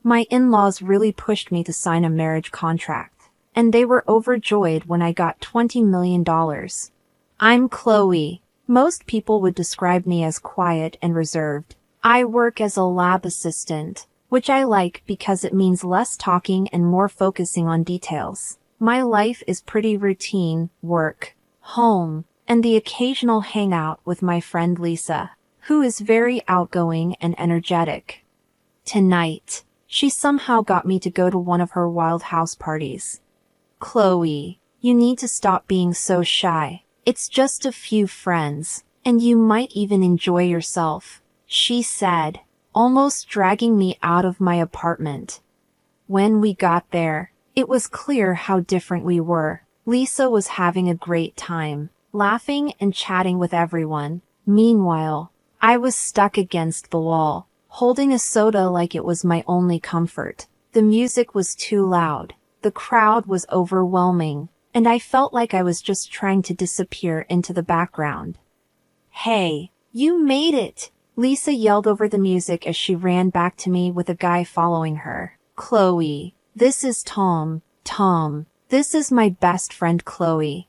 My in-laws really pushed me to sign a marriage contract, and they were overjoyed when I got $20 million. I'm Chloe. Most people would describe me as quiet and reserved. I work as a lab assistant, which I like because it means less talking and more focusing on details. My life is pretty routine: work, home, and the occasional hangout with my friend Lisa, who is very outgoing and energetic. Tonight, she somehow got me to go to one of her wild house parties. Chloe, you need to stop being so shy. It's just a few friends, and you might even enjoy yourself, she said, almost dragging me out of my apartment. When we got there, it was clear how different we were. Lisa was having a great time, laughing and chatting with everyone. Meanwhile, I was stuck against the wall, holding a soda like it was my only comfort. The music was too loud, the crowd was overwhelming, and I felt like I was just trying to disappear into the background. Hey, you made it! Lisa yelled over the music as she ran back to me with a guy following her. Chloe, this is Tom. Tom, this is my best friend Chloe.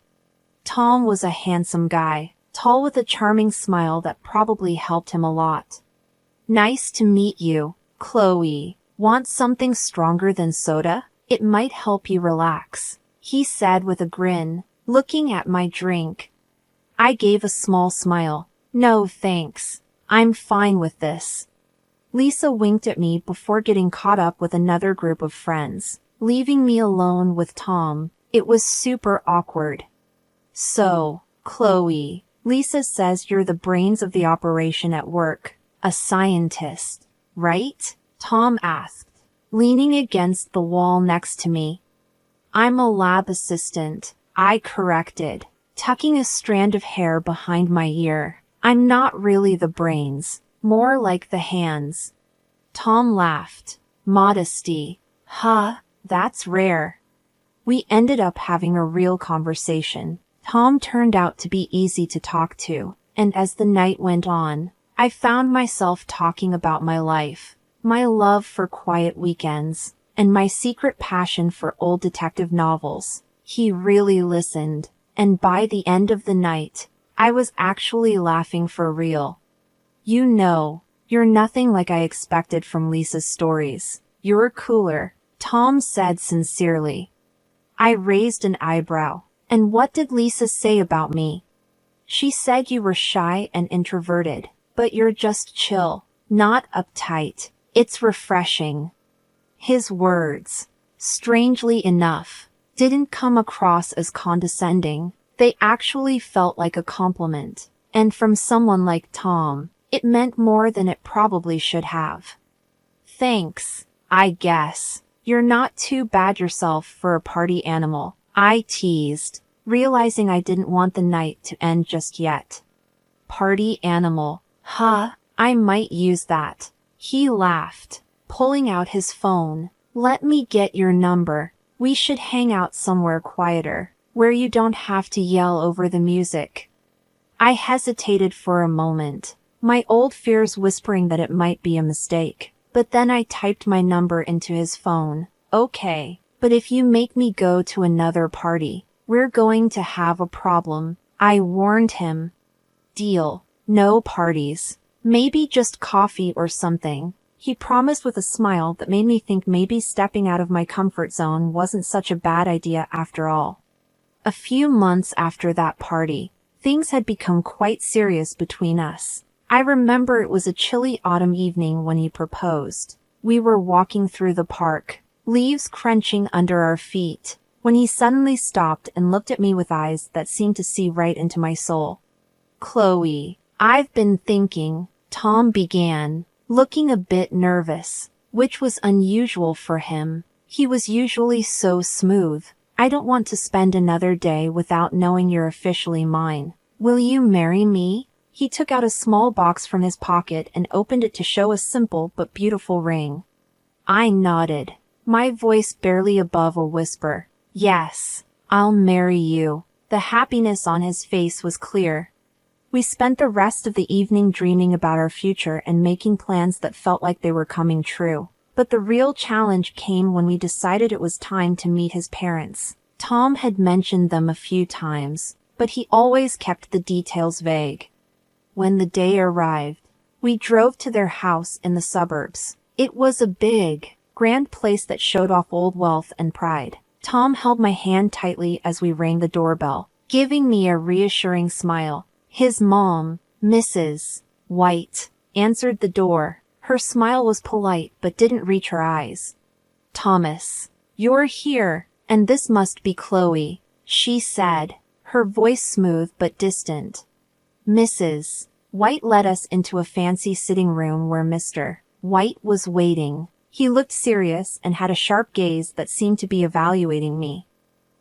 Tom was a handsome guy, tall with a charming smile that probably helped him a lot. Nice to meet you, Chloe. Want something stronger than soda? It might help you relax, he said with a grin, looking at my drink. I gave a small smile. No thanks. I'm fine with this. Lisa winked at me before getting caught up with another group of friends, leaving me alone with Tom. It was super awkward. So, Chloe, Lisa says you're the brains of the operation at work, a scientist, right? Tom asked, leaning against the wall next to me. I'm a lab assistant, I corrected, tucking a strand of hair behind my ear. I'm not really the brains, more like the hands. Tom laughed. Modesty. Huh, that's rare. We ended up having a real conversation. Tom turned out to be easy to talk to, and as the night went on, I found myself talking about my life, my love for quiet weekends, and my secret passion for old detective novels. He really listened, and by the end of the night, I was actually laughing for real. You know, you're nothing like I expected from Lisa's stories. You're cooler, Tom said sincerely. I raised an eyebrow. And what did Lisa say about me? She said you were shy and introverted, but you're just chill, not uptight. It's refreshing. His words, strangely enough, didn't come across as condescending. They actually felt like a compliment, and from someone like Tom, it meant more than it probably should have. Thanks, I guess. You're not too bad yourself for a party animal, I teased, realizing I didn't want the night to end just yet. Party animal, huh? I might use that. He laughed, pulling out his phone. Let me get your number. We should hang out somewhere quieter, where you don't have to yell over the music. I hesitated for a moment, my old fears whispering that it might be a mistake, but then I typed my number into his phone. Okay, but if you make me go to another party, we're going to have a problem, I warned him. Deal. No parties. Maybe just coffee or something, he promised with a smile that made me think maybe stepping out of my comfort zone wasn't such a bad idea after all. A few months after that party, things had become quite serious between us. I remember it was a chilly autumn evening when he proposed. We were walking through the park, leaves crunching under our feet, when he suddenly stopped and looked at me with eyes that seemed to see right into my soul. Chloe, I've been thinking, Tom began, looking a bit nervous, which was unusual for him. He was usually so smooth. I don't want to spend another day without knowing you're officially mine. Will you marry me? He took out a small box from his pocket and opened it to show a simple but beautiful ring. I nodded, my voice barely above a whisper. Yes, I'll marry you. The happiness on his face was clear. We spent the rest of the evening dreaming about our future and making plans that felt like they were coming true. But the real challenge came when we decided it was time to meet his parents. Tom had mentioned them a few times, but he always kept the details vague. When the day arrived, we drove to their house in the suburbs. It was a big, grand place that showed off old wealth and pride. Tom held my hand tightly as we rang the doorbell, giving me a reassuring smile. His mom, Mrs. White, answered the door. Her smile was polite but didn't reach her eyes. "Thomas, you're here, and this must be Chloe," she said, her voice smooth but distant. Mrs. White led us into a fancy sitting room where Mr. White was waiting. He looked serious and had a sharp gaze that seemed to be evaluating me.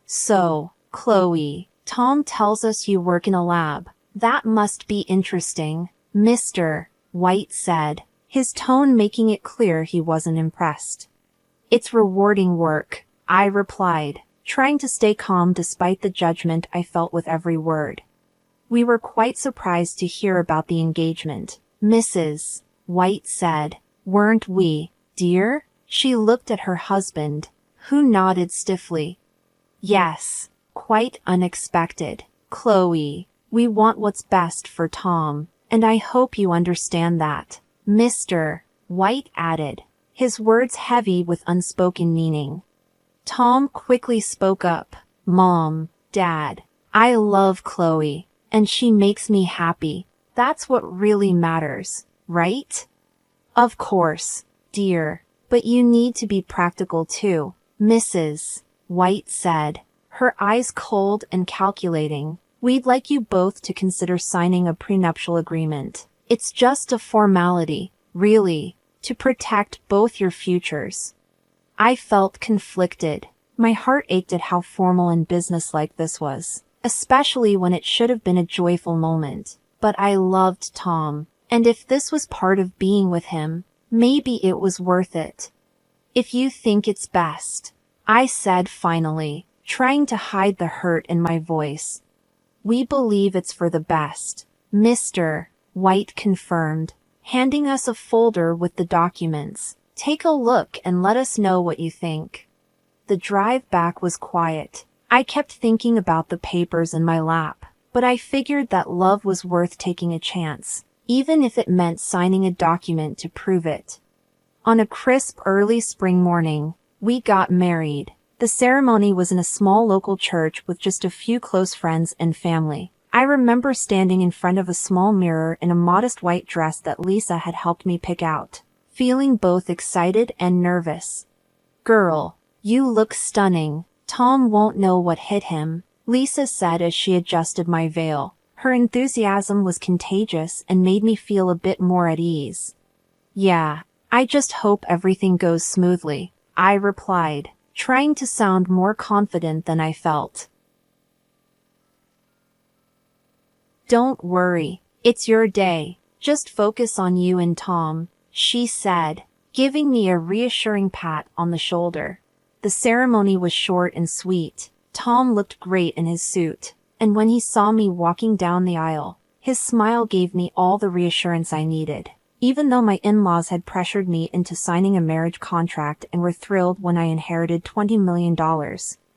"So, Chloe, Tom tells us you work in a lab. That must be interesting," Mr. White said, his tone making it clear he wasn't impressed. "It's rewarding work," I replied, trying to stay calm despite the judgment I felt with every word. "We were quite surprised to hear about the engagement," Mrs. White said. "Weren't we, dear?" She looked at her husband, who nodded stiffly. "Yes, quite unexpected, Chloe. We want what's best for Tom, and I hope you understand that," Mr. White added, his words heavy with unspoken meaning. Tom quickly spoke up. "Mom, Dad, I love Chloe, and she makes me happy. That's what really matters, right?" "Of course, dear, but you need to be practical too," Mrs. White said, her eyes cold and calculating. "We'd like you both to consider signing a prenuptial agreement. It's just a formality, really, to protect both your futures." I felt conflicted. My heart ached at how formal and businesslike this was, especially when it should have been a joyful moment. But I loved Tom, and if this was part of being with him, maybe it was worth it. "If you think it's best," I said finally, trying to hide the hurt in my voice. "We believe it's for the best," Mr. White confirmed, handing us a folder with the documents. "Take a look and let us know what you think." The drive back was quiet. I kept thinking about the papers in my lap, but I figured that love was worth taking a chance, even if it meant signing a document to prove it. On a crisp early spring morning, we got married. The ceremony was in a small local church with just a few close friends and family. I remember standing in front of a small mirror in a modest white dress that Lisa had helped me pick out, feeling both excited and nervous. "Girl, you look stunning. Tom won't know what hit him," Lisa said as she adjusted my veil. Her enthusiasm was contagious and made me feel a bit more at ease. "Yeah, I just hope everything goes smoothly," I replied, trying to sound more confident than I felt. "Don't worry, it's your day. Just focus on you and Tom," she said, giving me a reassuring pat on the shoulder. The ceremony was short and sweet. Tom looked great in his suit, and when he saw me walking down the aisle, his smile gave me all the reassurance I needed. Even though my in-laws had pressured me into signing a marriage contract and were thrilled when I inherited $20 million,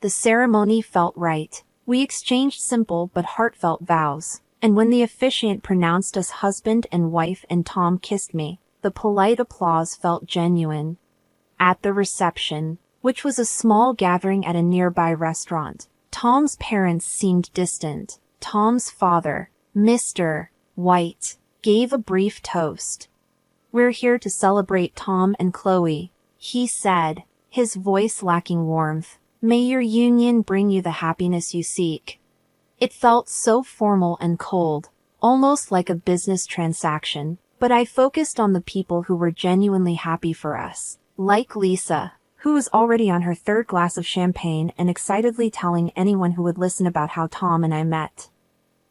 the ceremony felt right. We exchanged simple but heartfelt vows, and when the officiant pronounced us husband and wife and Tom kissed me, the polite applause felt genuine. At the reception, which was a small gathering at a nearby restaurant, Tom's parents seemed distant. Tom's father, Mr. White, gave a brief toast. "We're here to celebrate Tom and Chloe," he said, his voice lacking warmth. "May your union bring you the happiness you seek." It felt so formal and cold, almost like a business transaction, but I focused on the people who were genuinely happy for us, like Lisa, who was already on her third glass of champagne and excitedly telling anyone who would listen about how Tom and I met.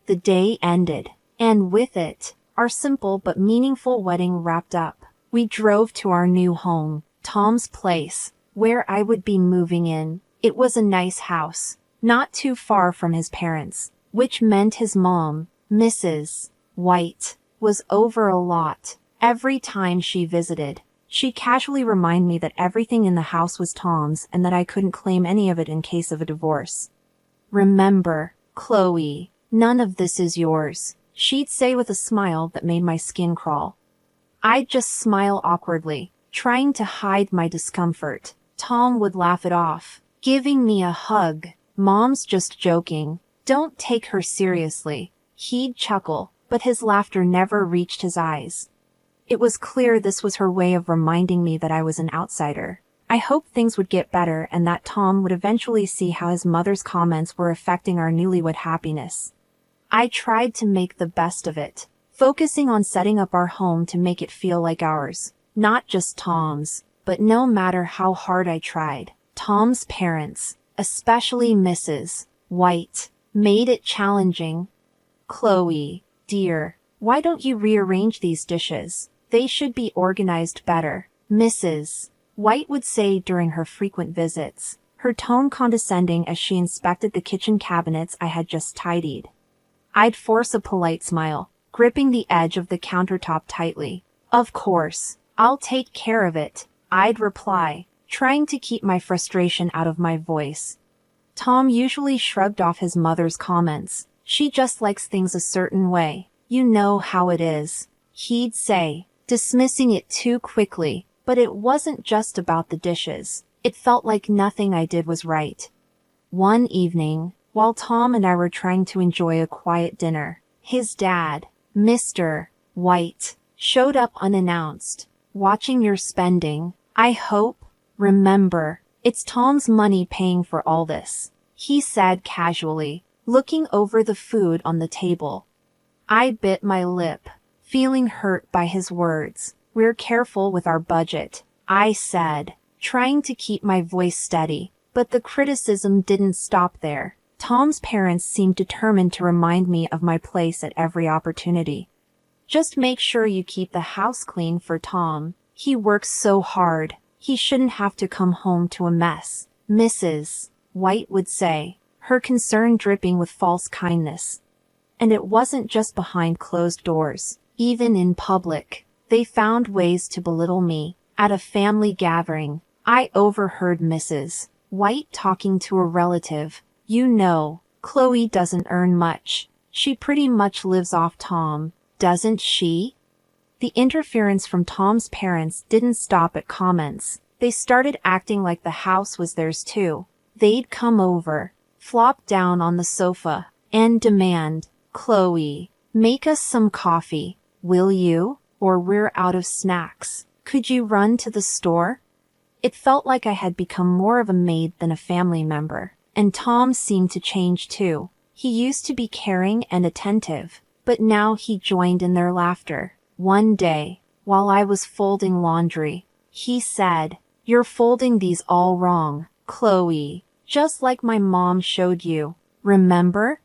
The day ended, and with it, our simple but meaningful wedding wrapped up. We drove to our new home, Tom's place, where I would be moving in. It was a nice house, not too far from his parents, which meant his mom, Mrs. White, was over a lot. Every time she visited, She casually reminded me that everything in the house was Tom's and that I couldn't claim any of it in case of a divorce. "Remember, Chloe, none of this is yours," she'd say with a smile that made my skin crawl. I'd just smile awkwardly, trying to hide my discomfort. Tom would laugh it off, giving me a hug. "Mom's just joking. Don't take her seriously." He'd chuckle, but his laughter never reached his eyes. It was clear this was her way of reminding me that I was an outsider. I hoped things would get better and that Tom would eventually see how his mother's comments were affecting our newlywed happiness. I tried to make the best of it, focusing on setting up our home to make it feel like ours, not just Tom's. But no matter how hard I tried, Tom's parents, especially Mrs. White, made it challenging. "Chloe, dear, why don't you rearrange these dishes? They should be organized better," Mrs. White would say during her frequent visits, her tone condescending as she inspected the kitchen cabinets I had just tidied. I'd force a polite smile, gripping the edge of the countertop tightly. "Of course, I'll take care of it," I'd reply, trying to keep my frustration out of my voice. Tom usually shrugged off his mother's comments. "She just likes things a certain way. You know how it is," he'd say, dismissing it too quickly. But it wasn't just about the dishes. It felt like nothing I did was right. One evening, while Tom and I were trying to enjoy a quiet dinner, his dad, Mr. White, showed up unannounced. "Watching your spending, I hope. Remember, it's Tom's money paying for all this," he said casually, looking over the food on the table. I bit my lip, feeling hurt by his words. "We're careful with our budget," I said, trying to keep my voice steady. But the criticism didn't stop there. Tom's parents seemed determined to remind me of my place at every opportunity. "Just make sure you keep the house clean for Tom. He works so hard. He shouldn't have to come home to a mess," Mrs. White would say, her concern dripping with false kindness. And it wasn't just behind closed doors. Even in public, they found ways to belittle me. At a family gathering, I overheard Mrs. White talking to a relative. "You know, Chloe doesn't earn much. She pretty much lives off Tom, doesn't she?" The interference from Tom's parents didn't stop at comments. They started acting like the house was theirs too. They'd come over, flop down on the sofa, and demand, "Chloe, make us some coffee, will you? Or we're out of snacks. Could you run to the store?" It felt like I had become more of a maid than a family member. And Tom seemed to change too. He used to be caring and attentive, but now he joined in their laughter. One day, while I was folding laundry, he said, "You're folding these all wrong, Chloe, just like my mom showed you. Remember?"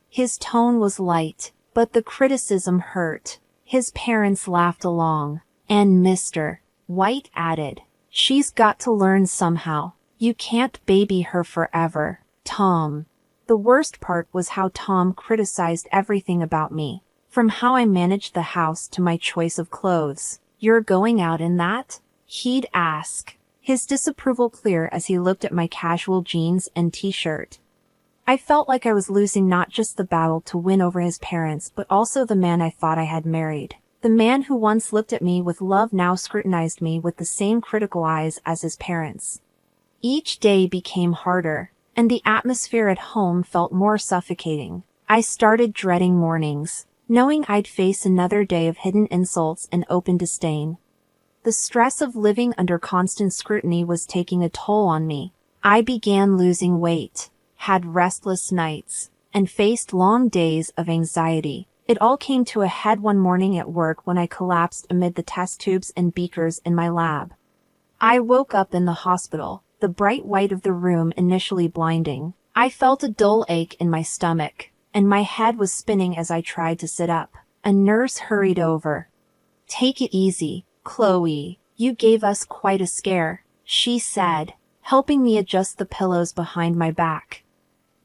His tone was light, but the criticism hurt. His parents laughed along, and Mr. White added, "She's got to learn somehow. You can't baby her forever, Tom." The worst part was how Tom criticized everything about me, from how I managed the house to my choice of clothes. "You're going out in that?" he'd ask, his disapproval clear as he looked at my casual jeans and t-shirt. I felt like I was losing not just the battle to win over his parents but also the man I thought I had married. The man who once looked at me with love now scrutinized me with the same critical eyes as his parents. Each day became harder, and the atmosphere at home felt more suffocating. I started dreading mornings, knowing I'd face another day of hidden insults and open disdain. The stress of living under constant scrutiny was taking a toll on me. I began losing weight, had restless nights, and faced long days of anxiety. It all came to a head one morning at work when I collapsed amid the test tubes and beakers in my lab. I woke up in the hospital, the bright white of the room initially blinding. I felt a dull ache in my stomach, and my head was spinning as I tried to sit up. A nurse hurried over. "Take it easy, Chloe. You gave us quite a scare," she said, helping me adjust the pillows behind my back.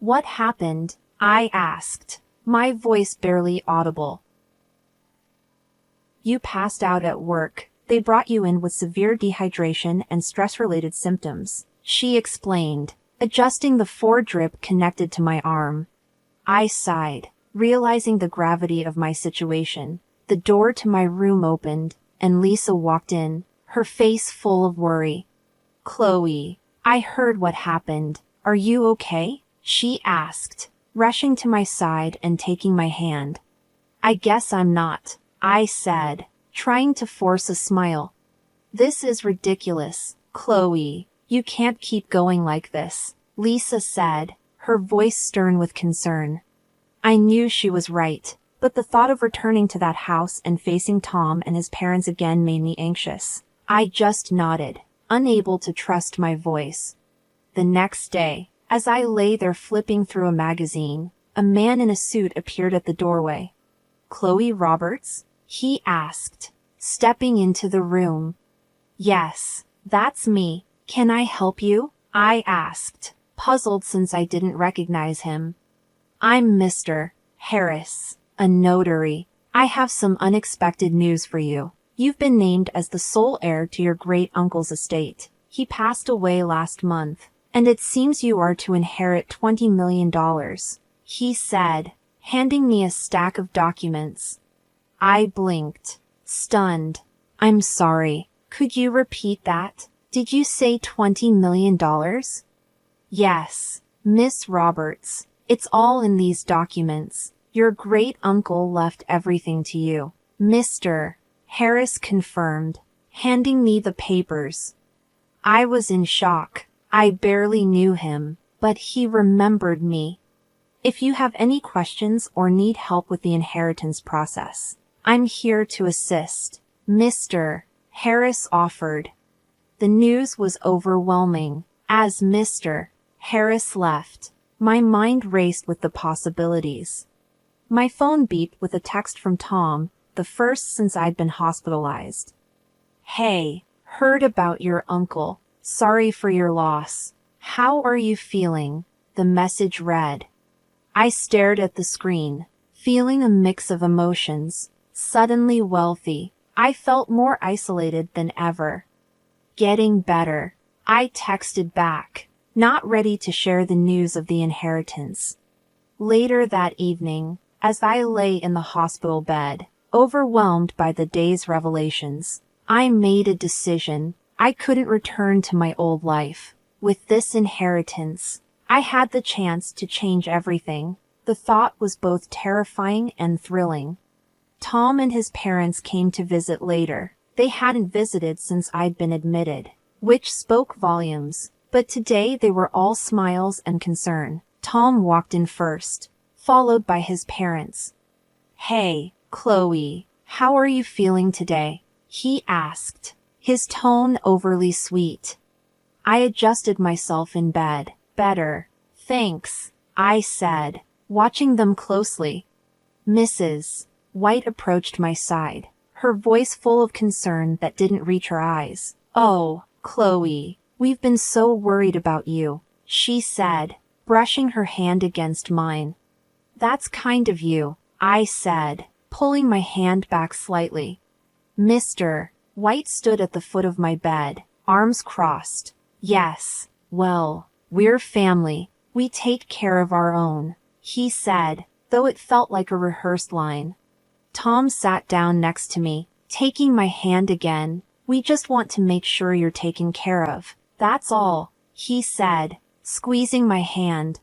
"What happened?" I asked, my voice barely audible. "You passed out at work," They brought you in with severe dehydration and stress-related symptoms, she explained, adjusting the drip connected to my arm. I sighed, realizing the gravity of my situation. The door to my room opened, and Lisa walked in, her face full of worry. Chloe, I heard what happened. Are you okay? She asked, rushing to my side and taking my hand. I guess I'm not, I said, trying to force a smile. This is ridiculous, Chloe. You can't keep going like this, Lisa said, her voice stern with concern. I knew she was right, but the thought of returning to that house and facing Tom and his parents again made me anxious. I just nodded, unable to trust my voice. The next day, as I lay there flipping through a magazine, a man in a suit appeared at the doorway. Chloe Roberts? He asked, stepping into the room. Yes, that's me. Can I help you? I asked, puzzled since I didn't recognize him. I'm Mr. Harris, a notary. I have some unexpected news for you. You've been named as the sole heir to your great-uncle's estate. He passed away last month, and it seems you are to inherit $20 million, he said, handing me a stack of documents. I blinked, stunned. I'm sorry. Could you repeat that? Did you say $20 million? Yes, Miss Roberts. It's all in these documents. Your great-uncle left everything to you. Mr. Harris confirmed, handing me the papers. I was in shock. I barely knew him, but he remembered me. If you have any questions or need help with the inheritance process, I'm here to assist, Mr. Harris offered. The news was overwhelming. As Mr. Harris left, my mind raced with the possibilities. My phone beeped with a text from Tom, the first since I'd been hospitalized. Hey, heard about your uncle. Sorry for your loss. How are you feeling? The message read. I stared at the screen, feeling a mix of emotions. Suddenly wealthy, I felt more isolated than ever. Getting better, I texted back, not ready to share the news of the inheritance. Later that evening, as I lay in the hospital bed, overwhelmed by the day's revelations, I made a decision. I couldn't return to my old life. With this inheritance, I had the chance to change everything. The thought was both terrifying and thrilling. Tom and his parents came to visit later. They hadn't visited since I'd been admitted, which spoke volumes, but today they were all smiles and concern. Tom walked in first, followed by his parents. Hey, Chloe, how are you feeling today? He asked, his tone overly sweet. I adjusted myself in bed. Better, thanks, I said, watching them closely. Mrs. White approached my side, her voice full of concern that didn't reach her eyes. Oh, Chloe, we've been so worried about you, she said, brushing her hand against mine. That's kind of you, I said, pulling my hand back slightly. Mr. White stood at the foot of my bed, arms crossed. Yes, well, we're family. We take care of our own, he said, though it felt like a rehearsed line. Tom sat down next to me, taking my hand again. We just want to make sure you're taken care of. That's all, he said, squeezing my hand.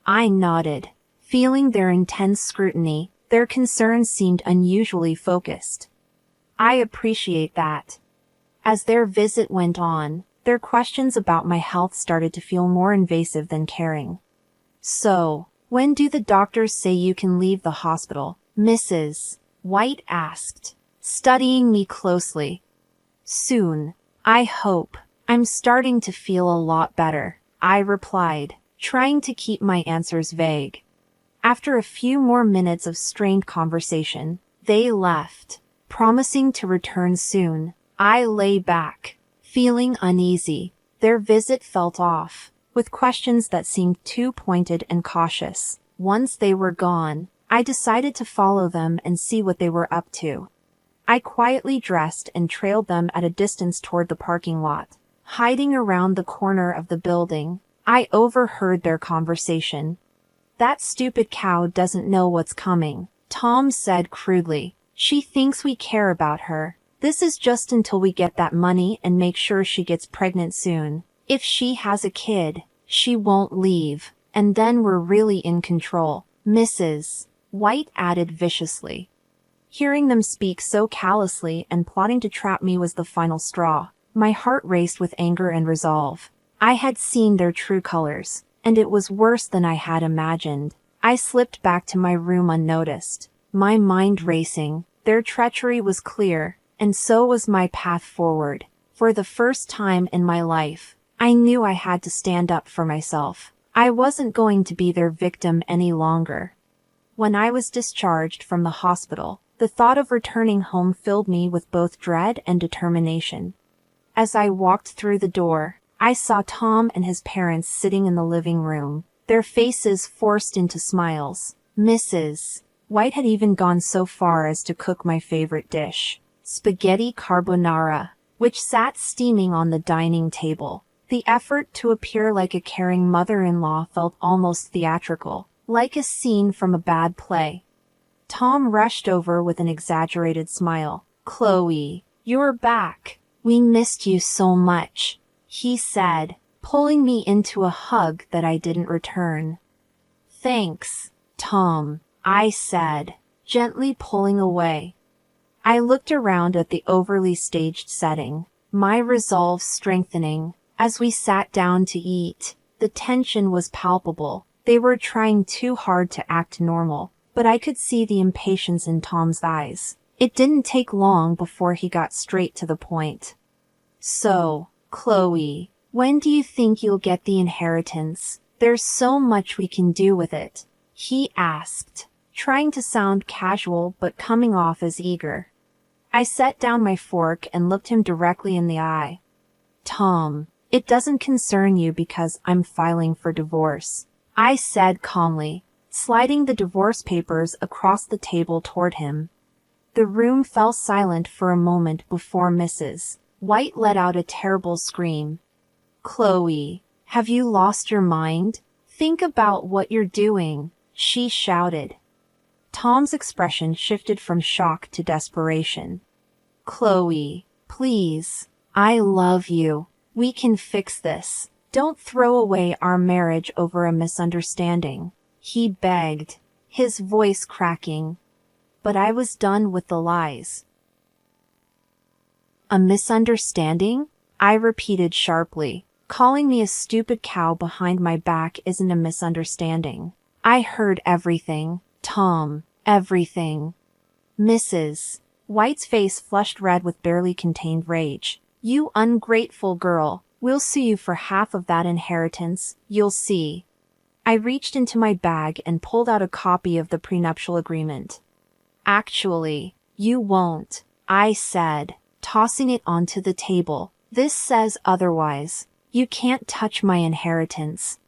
I nodded, feeling their intense scrutiny. Their concerns seemed unusually focused. I appreciate that. As their visit went on, their questions about my health started to feel more invasive than caring. So, when do the doctors say you can leave the hospital? Mrs. White asked, studying me closely. Soon, I hope. I'm starting to feel a lot better, I replied, trying to keep my answers vague. After a few more minutes of strained conversation, they left, promising to return soon. I lay back, feeling uneasy. Their visit felt off, with questions that seemed too pointed and cautious. Once they were gone, I decided to follow them and see what they were up to. I quietly dressed and trailed them at a distance toward the parking lot. Hiding around the corner of the building, I overheard their conversation. "That stupid cow doesn't know what's coming," Tom said crudely. "She thinks we care about her. This is just until we get that money and make sure she gets pregnant soon. If she has a kid, she won't leave, and then we're really in control." Mrs. White added viciously. Hearing them speak so callously and plotting to trap me was the final straw. My heart raced with anger and resolve. I had seen their true colors, and it was worse than I had imagined. I slipped back to my room unnoticed, my mind racing. Their treachery was clear, and so was my path forward. For the first time in my life, I knew I had to stand up for myself. I wasn't going to be their victim any longer. When I was discharged from the hospital, the thought of returning home filled me with both dread and determination. As I walked through the door, I saw Tom and his parents sitting in the living room, their faces forced into smiles. Mrs. White had even gone so far as to cook my favorite dish, spaghetti carbonara, which sat steaming on the dining table. The effort to appear like a caring mother-in-law felt almost theatrical, like a scene from a bad play. Tom rushed over with an exaggerated smile. "Chloe, you're back. We missed you so much," he said, pulling me into a hug that I didn't return. "Thanks, Tom," I said, gently pulling away. I looked around at the overly staged setting, my resolve strengthening. As we sat down to eat, the tension was palpable. They were trying too hard to act normal, but I could see the impatience in Tom's eyes. It didn't take long before he got straight to the point. "So, Chloe, when do you think you'll get the inheritance? There's so much we can do with it," he asked, trying to sound casual but coming off as eager. I set down my fork and looked him directly in the eye. "Tom, it doesn't concern you because I'm filing for divorce," I said calmly, sliding the divorce papers across the table toward him. The room fell silent for a moment before Mrs. White let out a terrible scream. "Chloe, have you lost your mind? Think about what you're doing," she shouted. Tom's expression shifted from shock to desperation. "Chloe, please, I love you. We can fix this. Don't throw away our marriage over a misunderstanding," he begged, his voice cracking. But I was done with the lies. "A misunderstanding?" I repeated sharply. "Calling me a stupid cow behind my back isn't a misunderstanding. I heard everything, Tom, everything." Mrs. White's face flushed red with barely contained rage. "You ungrateful girl. We'll sue you for half of that inheritance, you'll see." I reached into my bag and pulled out a copy of the prenuptial agreement. "Actually, you won't," I said, tossing it onto the table. "This says otherwise. You can't touch my inheritance."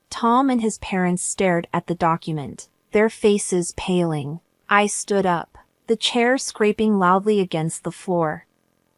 Tom and his parents stared at the document, their faces paling. I stood up, the chair scraping loudly against the floor.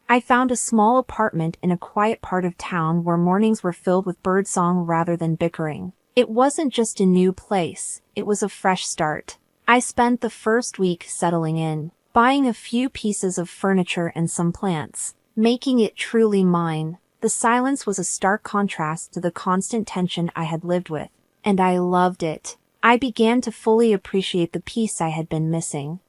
I found a small apartment in a quiet part of town where mornings were filled with birdsong rather than bickering. It wasn't just a new place, it was a fresh start. I spent the first week settling in, buying a few pieces of furniture and some plants, making it truly mine. The silence was a stark contrast to the constant tension I had lived with, and I loved it. I began to fully appreciate the peace I had been missing.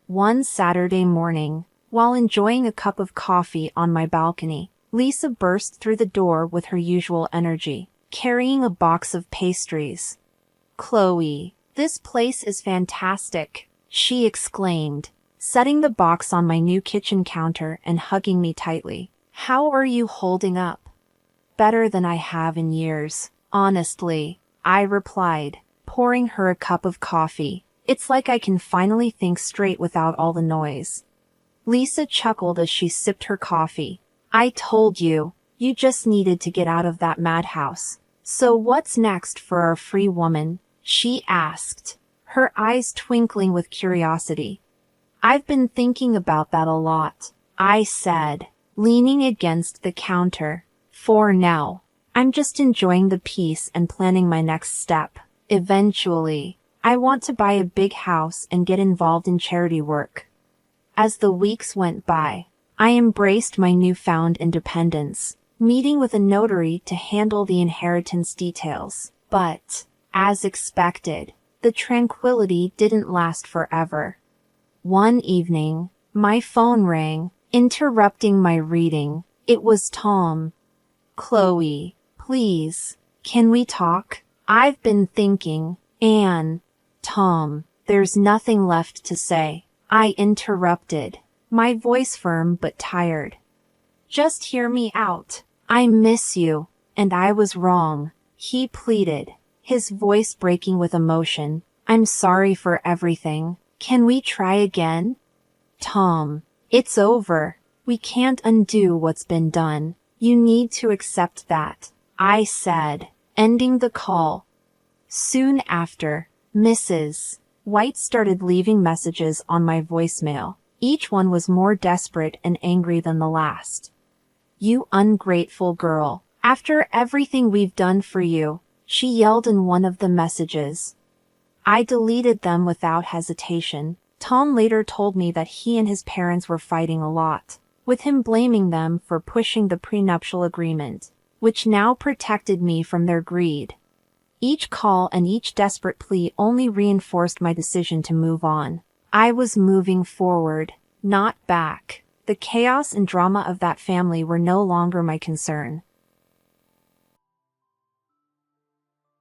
One Saturday morning, while enjoying a cup of coffee on my balcony, Lisa burst through the door with her usual energy, carrying a box of pastries. "Chloe, this place is fantastic," she exclaimed, setting the box on my new kitchen counter and hugging me tightly. "How are you holding up?" "Better than I have in years, honestly," I replied, pouring her a cup of coffee. "It's like I can finally think straight without all the noise." Lisa chuckled as she sipped her coffee. "I told you, you just needed to get out of that madhouse." "So what's next for our free woman?" she asked, her eyes twinkling with curiosity. I've been thinking about that a lot, I said, leaning against the counter. For now, I'm just enjoying the peace and planning my next step. Eventually, I want to buy a big house and get involved in charity work. As the weeks went by, I embraced my newfound independence, meeting with a notary to handle the inheritance details. But, as expected, the tranquility didn't last forever. One evening, my phone rang, interrupting my reading. It was Tom. "Chloe, please, can we talk? I've been thinking, Anne." "Tom, there's nothing left to say," I interrupted, my voice firm but tired. "Just hear me out. I miss you, and I was wrong," he pleaded, his voice breaking with emotion. "I'm sorry for everything. Can we try again?" "Tom, it's over. We can't undo what's been done. You need to accept that," I said, ending the call. Soon after, Mrs. White started leaving messages on my voicemail. Each one was more desperate and angry than the last. "You ungrateful girl. After everything we've done for you," she yelled in one of the messages. I deleted them without hesitation. Tom later told me that he and his parents were fighting a lot, with him blaming them for pushing the prenuptial agreement, which now protected me from their greed. Each call and each desperate plea only reinforced my decision to move on. I was moving forward, not back. The chaos and drama of that family were no longer my concern.